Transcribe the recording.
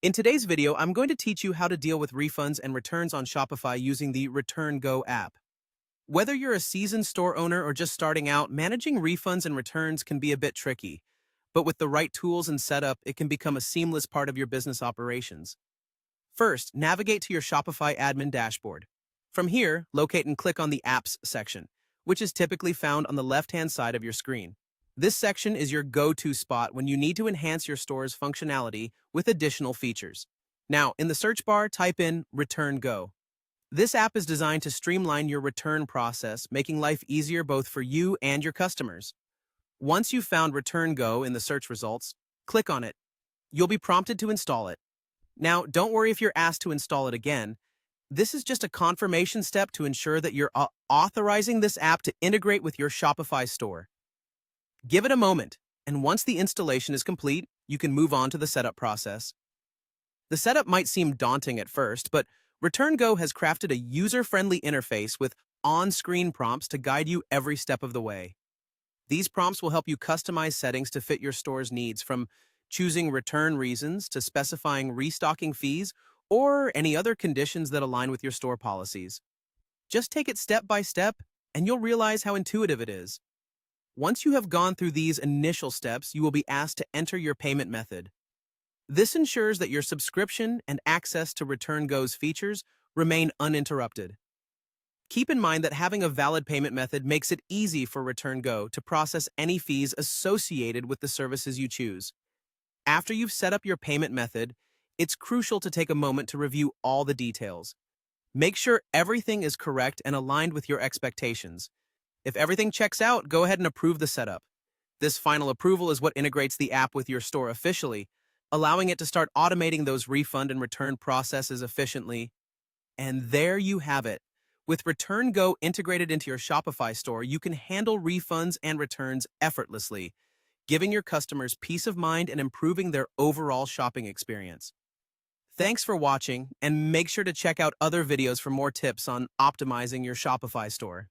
In today's video, I'm going to teach you how to deal with refunds and returns on Shopify using the Return Go app. Whether you're a seasoned store owner or just starting out, managing refunds and returns can be a bit tricky. But with the right tools and setup, it can become a seamless part of your business operations. First, navigate to your Shopify admin dashboard. From here, locate and click on the Apps section, which is typically found on the left-hand side of your screen. This section is your go-to spot when you need to enhance your store's functionality with additional features. Now, in the search bar, type in Return Go. This app is designed to streamline your return process, making life easier both for you and your customers. Once you've found Return Go in the search results, click on it. You'll be prompted to install it. Now, don't worry if you're asked to install it again. This is just a confirmation step to ensure that you're authorizing this app to integrate with your Shopify store. Give it a moment, and once the installation is complete, you can move on to the setup process. The setup might seem daunting at first, but Return Go has crafted a user-friendly interface with on-screen prompts to guide you every step of the way. These prompts will help you customize settings to fit your store's needs, from choosing return reasons to specifying restocking fees or any other conditions that align with your store policies. Just take it step by step, and you'll realize how intuitive it is. Once you have gone through these initial steps, you will be asked to enter your payment method. This ensures that your subscription and access to Return Go's features remain uninterrupted. Keep in mind that having a valid payment method makes it easy for Return Go to process any fees associated with the services you choose. After you've set up your payment method, it's crucial to take a moment to review all the details. Make sure everything is correct and aligned with your expectations. If everything checks out, go ahead and approve the setup. This final approval is what integrates the app with your store officially, allowing it to start automating those refund and return processes efficiently. And there you have it. With Return Go integrated into your Shopify store, you can handle refunds and returns effortlessly, giving your customers peace of mind and improving their overall shopping experience. Thanks for watching, and make sure to check out other videos for more tips on optimizing your Shopify store.